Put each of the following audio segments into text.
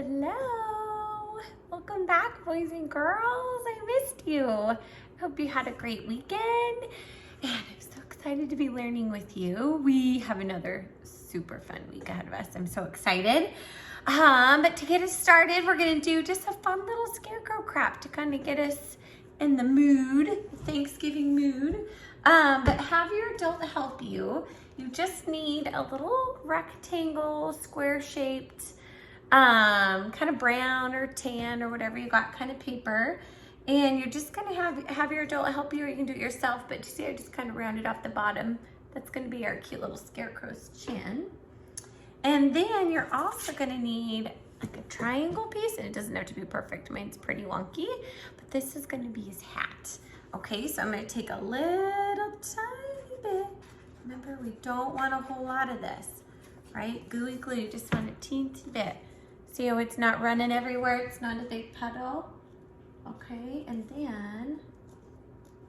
Hello, welcome back, boys and girls. I missed you. I hope you had a great weekend, and I'm so excited to be learning with you. We have another super fun week ahead of us. I'm so excited. But to get us started, we're gonna do just a fun little scarecrow craft to kind of get us in the mood, Thanksgiving mood. But have your adult help you. You just need a little rectangle, square-shaped, kind of brown or tan or whatever you got kind of paper. And you're just gonna have your adult help you, or you can do it yourself, but you see I just kind of rounded off the bottom. That's gonna be our cute little scarecrow's chin. And then you're also gonna need like a triangle piece, and it doesn't have to be perfect. Mine's pretty wonky, but this is gonna be his hat. Okay, so I'm gonna take a little tiny bit. Remember, we don't want a whole lot of this, right? Gooey glue, you just want a teensy bit. See how it's not running everywhere? It's not a big puddle. Okay, and then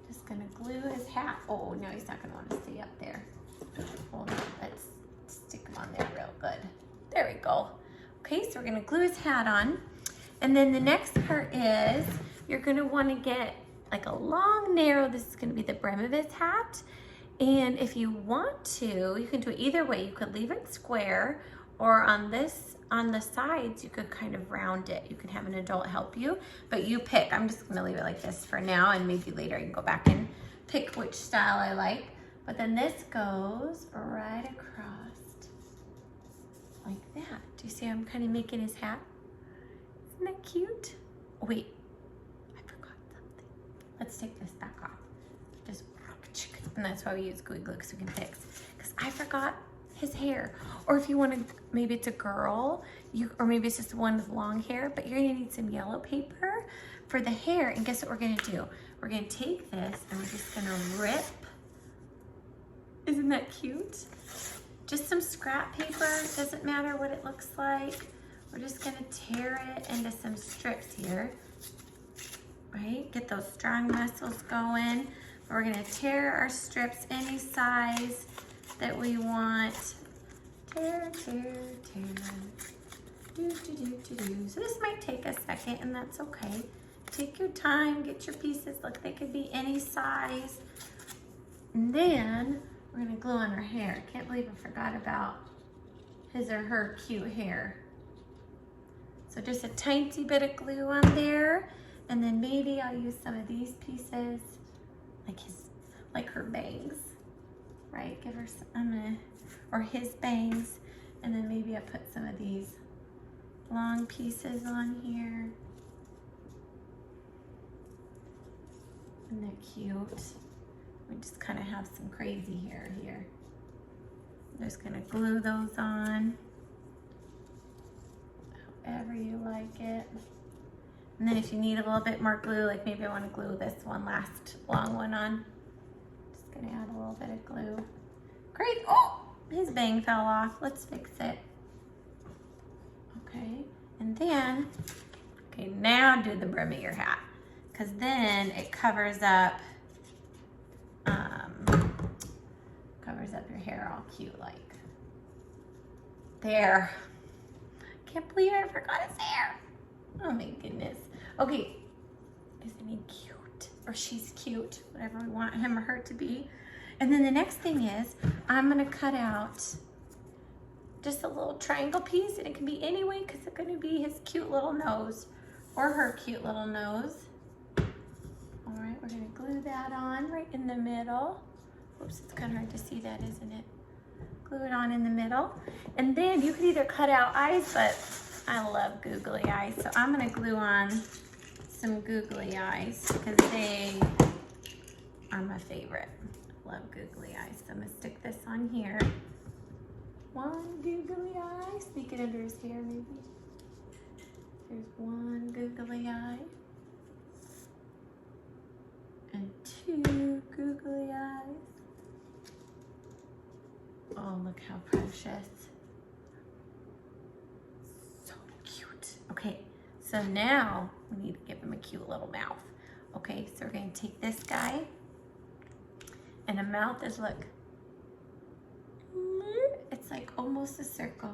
just gonna glue his hat. Oh, no, he's not gonna wanna stay up there. Hold on, let's stick him on there real good. There we go. Okay, so we're gonna glue his hat on. And then the next part is you're gonna wanna get like a long, narrow, this is gonna be the brim of his hat. And if you want to, you can do it either way. You could leave it square, or on the sides, you could kind of round it. You can have an adult help you, but you pick. I'm just gonna leave it like this for now, and maybe later I can go back and pick which style I like. But then this goes right across like that. Do you see how I'm kind of making his hat? Isn't that cute? Oh, wait, I forgot something. Let's take this back off. Just, and that's why we use gooey glue, so we can fix. Because I forgot his hair. Or if you want to, maybe it's a girl, or maybe it's just one with long hair, but you're gonna need some yellow paper for the hair. And guess what we're gonna do? We're gonna take this and we're just gonna rip. Isn't that cute? Just some scrap paper, doesn't matter what it looks like. We're just gonna tear it into some strips here, right? Get those strong muscles going. We're gonna tear our strips any size that we want. Tear, tear, tear. Do, do, do, do, do. So this might take a second, and that's okay. Take your time, get your pieces. Look, they could be any size. And then we're gonna glue on her hair. Can't believe I forgot about his or her cute hair. So just a tiny bit of glue on there, and then maybe I'll use some of these pieces, like her bangs, right? Give her some, or his bangs, and then maybe I put some of these long pieces on here. Isn't that cute? We just kind of have some crazy hair here. I'm just gonna glue those on, however you like it. And then if you need a little bit more glue, like maybe I want to glue this one last long one on. Just gonna add a little bit of glue. Great, oh, his bang fell off. Let's fix it. Okay, and then, okay, now do the brim of your hat, because then it covers up your hair all cute like. There. Can't believe I forgot his hair. Oh my goodness. Okay, isn't he cute? Or she's cute, whatever we want him or her to be. And then the next thing is, I'm gonna cut out just a little triangle piece, and it can be any way, because it's gonna be his cute little nose, or her cute little nose. All right, we're gonna glue that on right in the middle. Oops, it's kind of hard to see that, isn't it? Glue it on in the middle. And then you can either cut out eyes, but I love googly eyes, so I'm gonna glue on some googly eyes, because they are my favorite. I love googly eyes. So I'm gonna stick this on here. One googly eye, sneak it under his hair maybe. There's one googly eye. And two googly eyes. Oh, look how precious. So cute. Okay, so now we need to give him a cute little mouth. Okay, so we're gonna take this guy, and a mouth is, look, it's like almost a circle.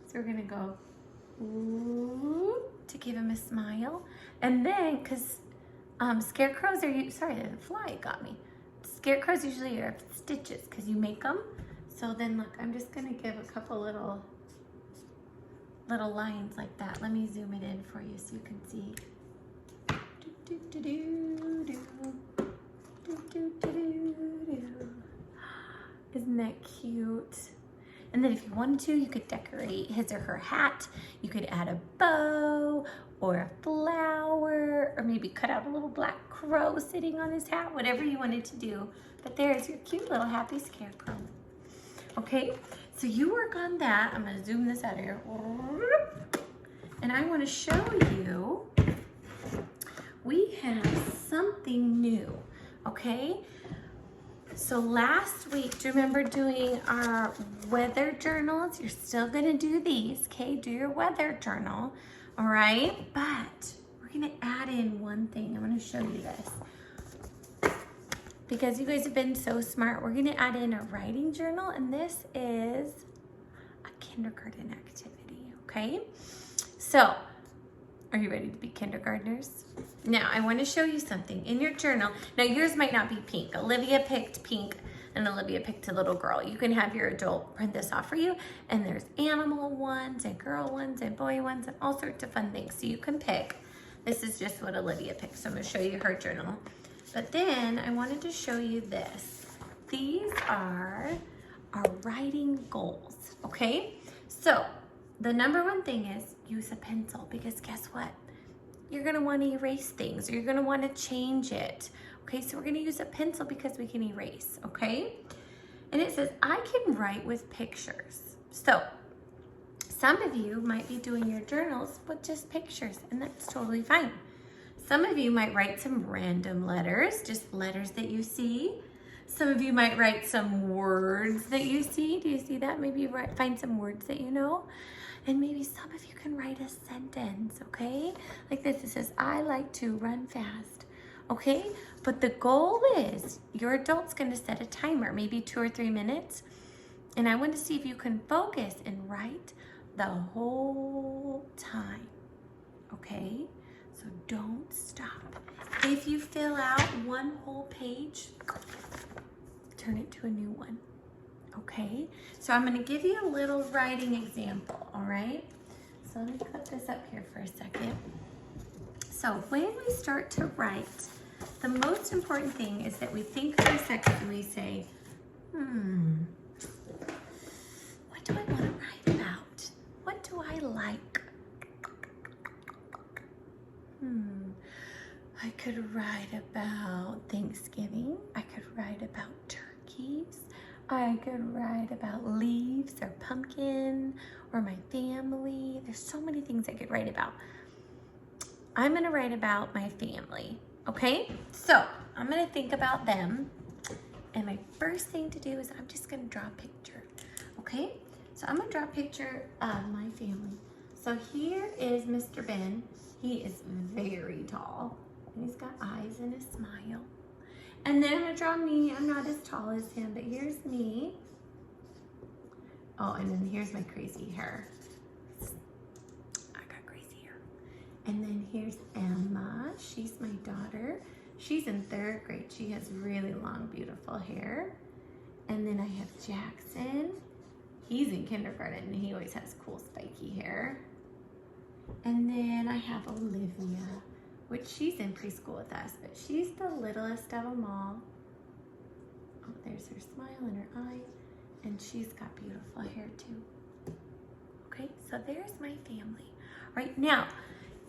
So we're gonna go, ooh, to give him a smile. And then, because scarecrows are, sorry, the fly got me. Scarecrows usually are stitches because you make them. So then look, I'm just gonna give a couple little lines like that. Let me zoom it in for you so you can see. Isn't that cute? And then if you wanted to, you could decorate his or her hat. You could add a bow or a flower, or maybe cut out a little black crow sitting on his hat, whatever you wanted to do. But there's your cute little happy scarecrow. Okay, so you work on that. I'm gonna zoom this out of here. And I wanna show you, we have something new, okay? So last week, do you remember doing our weather journals? You're still gonna do these, okay? Do your weather journal, all right? But we're gonna add in one thing. I'm gonna show you this. Because you guys have been so smart, we're gonna add in a writing journal, and this is a kindergarten activity, okay? So, are you ready to be kindergartners? Now, I want to show you something in your journal. Now, yours might not be pink. Olivia picked pink, and Olivia picked a little girl. You can have your adult print this off for you, and there's animal ones, and girl ones, and boy ones, and all sorts of fun things. So you can pick. This is just what Olivia picked, so I'm going to show you her journal. But then, I wanted to show you this. These are our writing goals, okay? So, the number one thing is use a pencil, because guess what? You're gonna wanna erase things, or you're gonna wanna change it. Okay, so we're gonna use a pencil because we can erase, okay? And it says, I can write with pictures. So, some of you might be doing your journals with just pictures, and that's totally fine. Some of you might write some random letters, just letters that you see. Some of you might write some words that you see. Do you see that? Maybe you find some words that you know. And maybe some of you can write a sentence, okay? Like this, it says, I like to run fast, okay? But the goal is, your adult's gonna set a timer, maybe 2 or 3 minutes. And I want to see if you can focus and write the whole time, okay? So don't stop. If you fill out one whole page, turn it to a new one. Okay, so I'm going to give you a little writing example, all right? So let me put this up here for a second. So when we start to write, the most important thing is that we think for a second and we say, what do I want to write about? What do I like? I could write about Thanksgiving. I could write about turkeys. I could write about leaves or pumpkin or my family. There's so many things I could write about. I'm gonna write about my family, okay? So I'm gonna think about them. And my first thing to do is I'm just gonna draw a picture, okay? So I'm gonna draw a picture of my family. So here is Mr. Ben. He is very tall, and he's got eyes and a smile. And then I'm gonna draw me. I'm not as tall as him, but here's me. Oh, and then here's my crazy hair. I got crazy hair. And then here's Emma. She's my daughter. She's in 3rd grade. She has really long, beautiful hair. And then I have Jackson. He's in kindergarten, and he always has cool, spiky hair. And then I have Olivia, which she's in preschool with us, but she's the littlest of them all. Oh, there's her smile and her eye, and she's got beautiful hair too. Okay, so there's my family. Right now,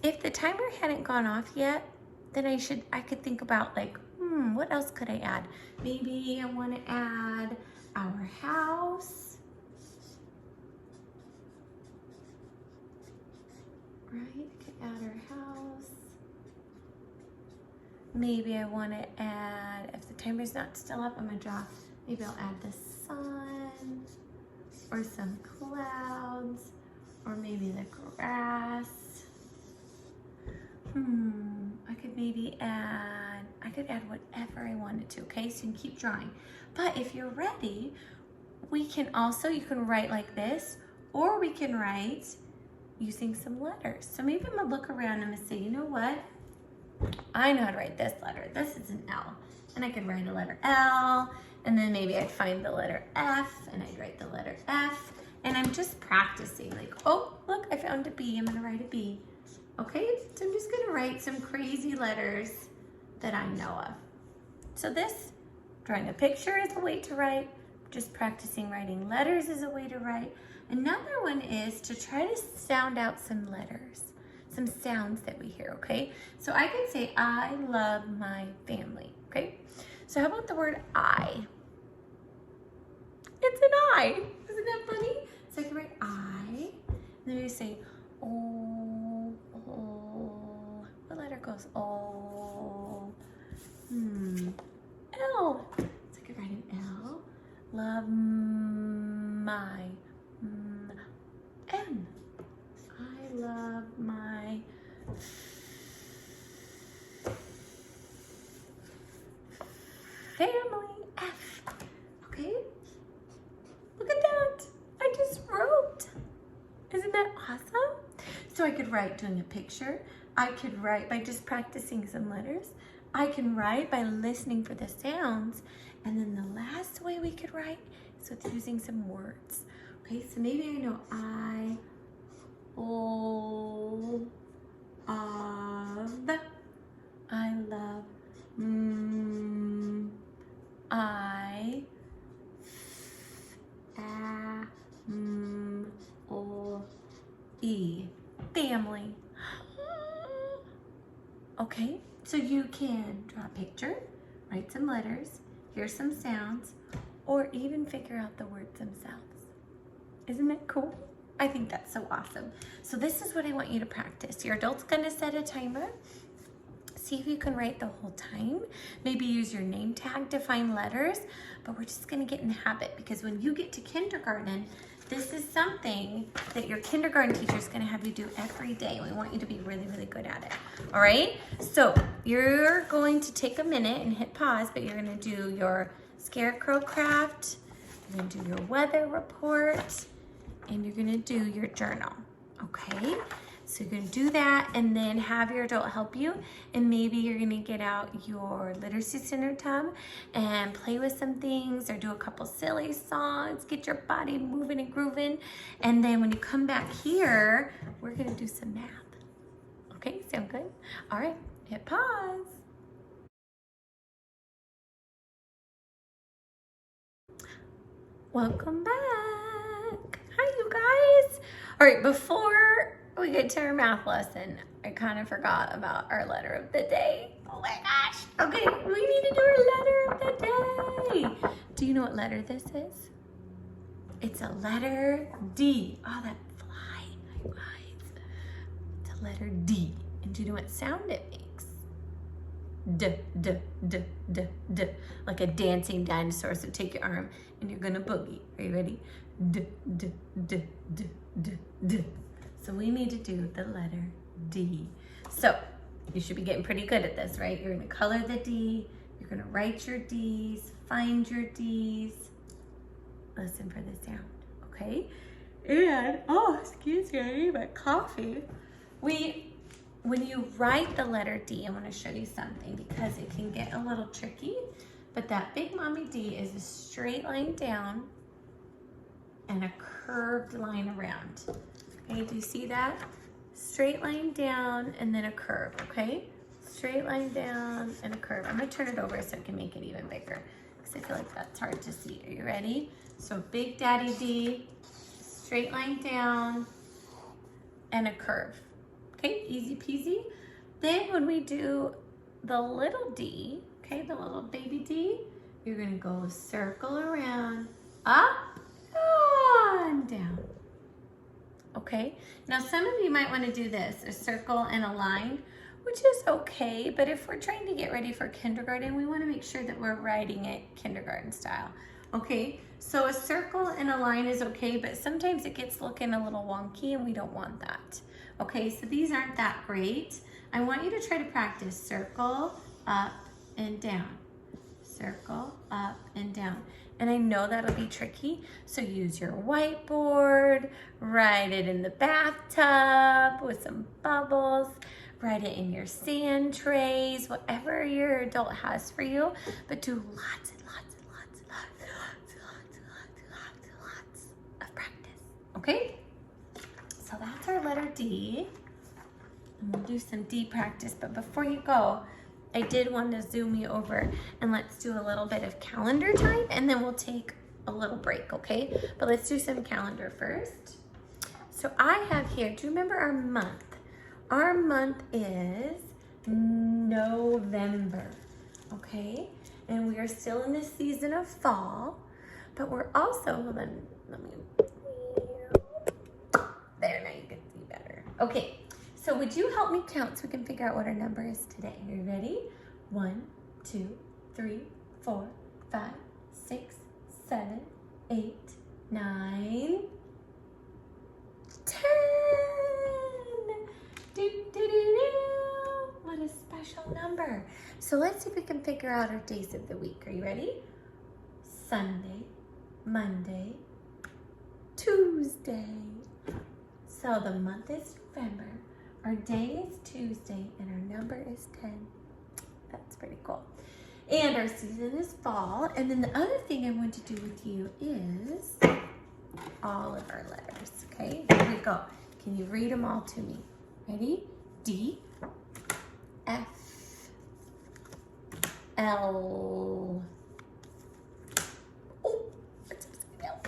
if the timer hadn't gone off yet, then I could think about like, what else could I add? Maybe I want to add our house. Right, I could add our house. Maybe I want to add, if the timer's not still up, I'm going to draw, maybe I'll add the sun, or some clouds, or maybe the grass. I could maybe add, I could add whatever I wanted to, okay? So you can keep drawing. But if you're ready, we can also, you can write like this, or we can write, using some letters. So maybe I'm gonna look around and I'm gonna say, you know what? I know how to write this letter. This is an L. And I could write a letter L, and then maybe I'd find the letter F, and I'd write the letter F. And I'm just practicing, like, oh, look, I found a B. I'm gonna write a B. Okay, so I'm just gonna write some crazy letters that I know of. So this, drawing a picture is a way to write. Just practicing writing letters is a way to write. Another one is to try to sound out some letters, some sounds that we hear, okay? So I can say, I love my family, okay? So how about the word I? It's an I. Isn't that funny? So I can write I, and then we say, oh, oh. What letter goes O? L. So I could write an L. Love my M. I love my family F. Okay? Look at that. I just wrote. Isn't that awesome? So I could write doing a picture. I could write by just practicing some letters. I can write by listening for the sounds. And then the last way we could write is with using some words. Okay, so maybe I know I, O, of, I love, I, a, o, e, family. Okay, so you can draw a picture, write some letters, hear some sounds, or even figure out the words themselves. Isn't that cool? I think that's so awesome. So this is what I want you to practice. Your adult's gonna set a timer. See if you can write the whole time. Maybe use your name tag to find letters, but we're just gonna get in the habit, because when you get to kindergarten, this is something that your kindergarten teacher is gonna have you do every day. We want you to be really, really good at it. All right? So you're going to take a minute and hit pause, but you're gonna do your scarecrow craft, you're gonna do your weather report, and you're gonna do your journal, okay? So you're gonna do that and then have your adult help you, and maybe you're gonna get out your literacy center tub and play with some things or do a couple silly songs, get your body moving and grooving. And then when you come back here, we're gonna do some math. Okay, sound good? All right, hit pause. Welcome back. Hi, you guys. All right, before we get to our math lesson, I kind of forgot about our letter of the day. Oh my gosh. Okay, we need to do our letter of the day. Do you know what letter this is? It's a letter D. Oh, that fly in my eyes. It's a letter D. And do you know what sound it makes? D, d, d, d, d. Like a dancing dinosaur. So take your arm and you're gonna boogie. Are you ready? D, d, d, d, d, d. So we need to do the letter D. So you should be getting pretty good at this, right? You're gonna color the D, you're gonna write your D's, find your D's, listen for the sound, okay? And, oh, excuse me, I need my coffee. When you write the letter D, I wanna show you something because it can get a little tricky, but that big mommy D is a straight line down and a curved line around. Okay, do you see that? Straight line down and then a curve, okay? Straight line down and a curve. I'm gonna turn it over so I can make it even bigger because I feel like that's hard to see. Are you ready? So big daddy D, straight line down and a curve. Okay, easy peasy. Then when we do the little d, okay, the little baby D, you're gonna go circle around, up and down. Okay, now some of you might want to do this, a circle and a line, which is okay, but if we're trying to get ready for kindergarten, we want to make sure that we're writing it kindergarten style. Okay, so a circle and a line is okay, but sometimes it gets looking a little wonky and we don't want that. Okay, so these aren't that great. I want you to try to practice circle, up, and down. Circle, up, and down. And I know that'll be tricky, so use your whiteboard, write it in the bathtub with some bubbles, write it in your sand trays, whatever your adult has for you, but do lots and lots and lots and lots of practice, okay? So that's our letter D. And we'll do some D practice, but before you go, I did want to zoom you over and let's do a little bit of calendar time and then we'll take a little break, okay? But let's do some calendar first. So I have here, do you remember our month? Our month is November, okay? And we are still in the season of fall, but we're also, let me, there, now you can see better. Okay. So would you help me count so we can figure out what our number is today? Are you ready? 1, 2, 3, 4, 5, 6, 7, 8, 9, 10. Do, do, do, do. What a special number. So let's see if we can figure out our days of the week. Are you ready? Sunday, Monday, Tuesday. So the month is November. Our day is Tuesday and our number is 10. That's pretty cool. And our season is fall. And then the other thing I want to do with you is all of our letters, okay? Here we go. Can you read them all to me? Ready? D, F, L, oh, what's L?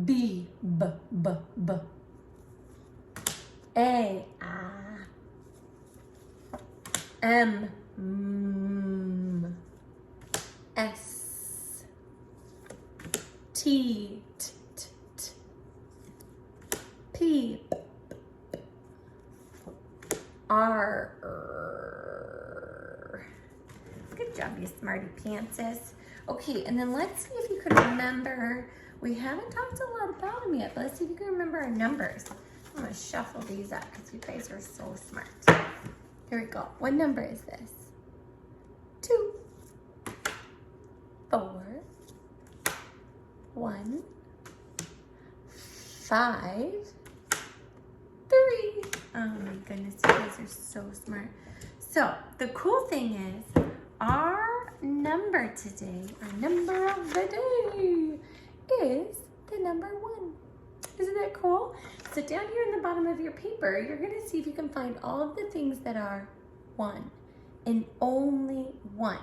B, B, B, B. A, M, S, T, T, T, T, P, R. Good job, you smarty pantses. Okay, and then let's see if you can remember. We haven't talked a lot about them yet, but let's see if you can remember our numbers. I'm gonna shuffle these up because you guys are so smart. Here we go. What number is this? 2, 4, 1, 5, 3. Oh my goodness, you guys are so smart. So the cool thing is our number today, our number of the day is the number 1. Isn't that cool? So down here in the bottom of your paper, you're gonna see if you can find all of the things that are 1 and only 1.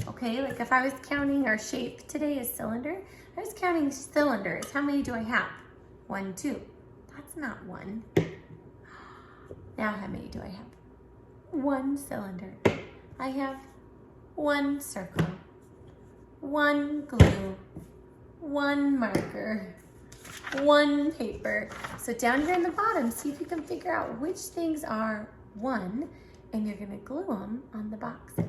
Okay, like if I was counting our shape today as cylinder, I was counting cylinders. How many do I have? 1, 2. That's not 1. Now how many do I have? 1 cylinder. I have 1 circle, 1 glue, 1 marker, 1 paper. So down here in the bottom, see if you can figure out which things are 1, and you're gonna glue them on the boxes.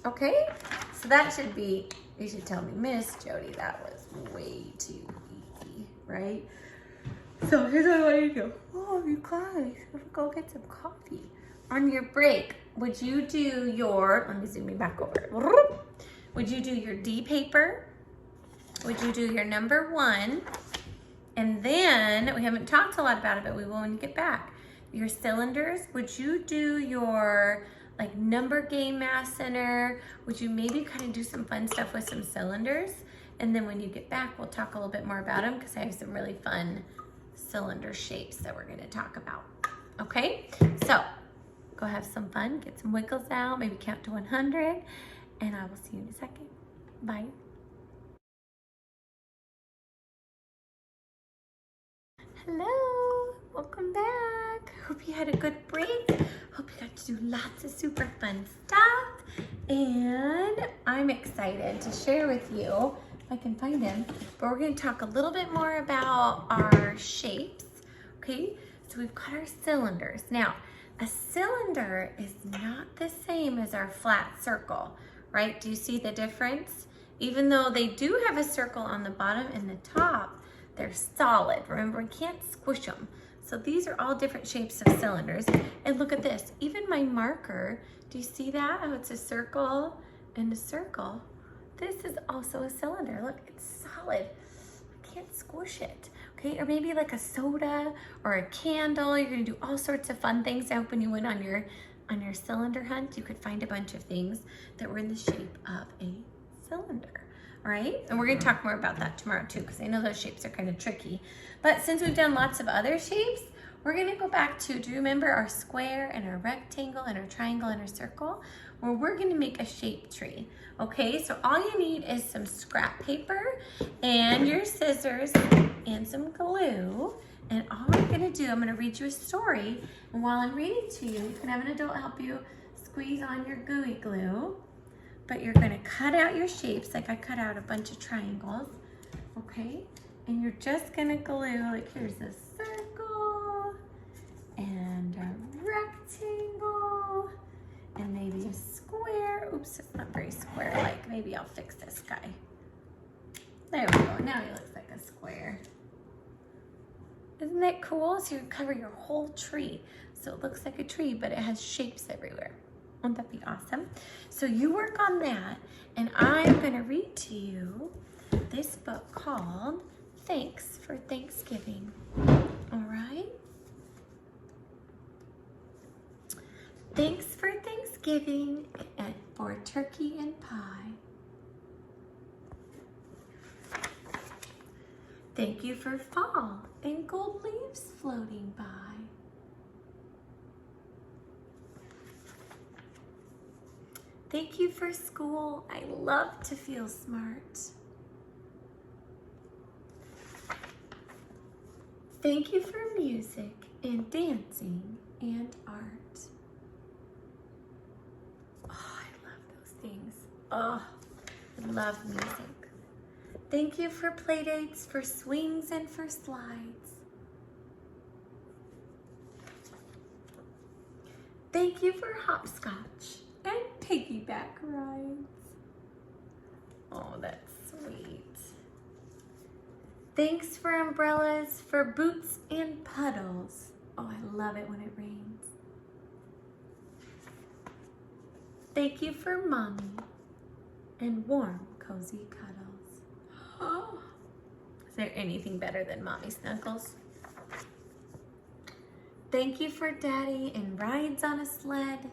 Okay? So that should be, you should tell me, Miss Jody, that was way too easy, right? So here's what I want you to do. Oh, you guys, go get some coffee. On your break, would you do your, let me zoom you back over. Would you do your D paper? Would you do your number 1? And then, we haven't talked a lot about it, but we will when you get back. Your cylinders, would you do your like number game math center? Would you maybe kind of do some fun stuff with some cylinders? And then when you get back, we'll talk a little bit more about them because I have some really fun cylinder shapes that we're gonna talk about. Okay, so go have some fun, get some wiggles out, maybe count to 100, and I will see you in a second. Bye. Hello, welcome back. Hope you had a good break. Hope you got to do lots of super fun stuff. And I'm excited to share with you, if I can find him, but we're gonna talk a little bit more about our shapes, okay? So we've got our cylinders. Now, a cylinder is not the same as our flat circle, right? Do you see the difference? Even though they do have a circle on the bottom and the top, they're solid. Remember, we can't squish them. So these are all different shapes of cylinders. And look at this, even my marker, do you see that? How it's a circle and a circle? This is also a cylinder. Look, it's solid. I can't squish it. Okay, or maybe like a soda or a candle. You're gonna do all sorts of fun things. I hope when you went on your cylinder hunt, you could find a bunch of things that were in the shape of a cylinder. All right, and we're gonna talk more about that tomorrow too, because I know those shapes are kind of tricky. But since we've done lots of other shapes, we're gonna go back to, do you remember our square and our rectangle and our triangle and our circle? Where we're gonna make a shape tree. Okay, so all you need is some scrap paper and your scissors and some glue. And all I'm gonna do, I'm gonna read you a story. And while I'm reading to you, you can have an adult help you squeeze on your gooey glue. But you're gonna cut out your shapes, like I cut out a bunch of triangles, okay? And you're just gonna glue, like here's a circle and a rectangle and maybe a square. Oops, it's not very square-like. Maybe I'll fix this guy. There we go, now he looks like a square. Isn't that cool? So you cover your whole tree. So it looks like a tree, but it has shapes everywhere. Won't that be awesome? So you work on that, and I'm gonna read to you this book called Thanks for Thanksgiving. All right? Thanks for Thanksgiving for turkey and pie. Thank you for fall and gold leaves floating by. Thank you for school. I love to feel smart. Thank you for music and dancing and art. Oh, I love those things. Oh, I love music. Thank you for play dates, for swings and for slides. Thank you for hopscotch and piggyback rides. Oh, that's sweet. Thanks for umbrellas, for boots and puddles. Oh, I love it when it rains. Thank you for mommy and warm, cozy cuddles. Oh, is there anything better than mommy snuggles? Thank you for daddy and rides on a sled.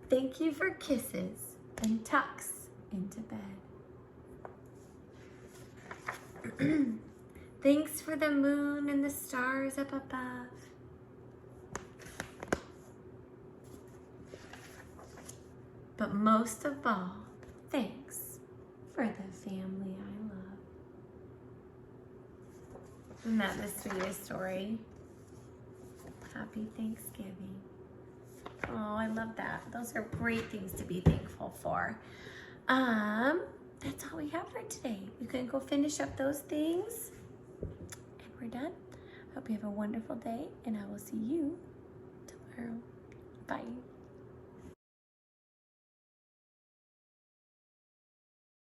Thank you for kisses and tucks into bed. Thanks for the moon and the stars up above. But most of all, thanks for the family I love. Isn't that the sweetest story? Happy Thanksgiving. Oh, I love that. Those are great things to be thankful for. That's all we have for today. You can go finish up those things. And we're done. Hope you have a wonderful day, and I will see you tomorrow. Bye.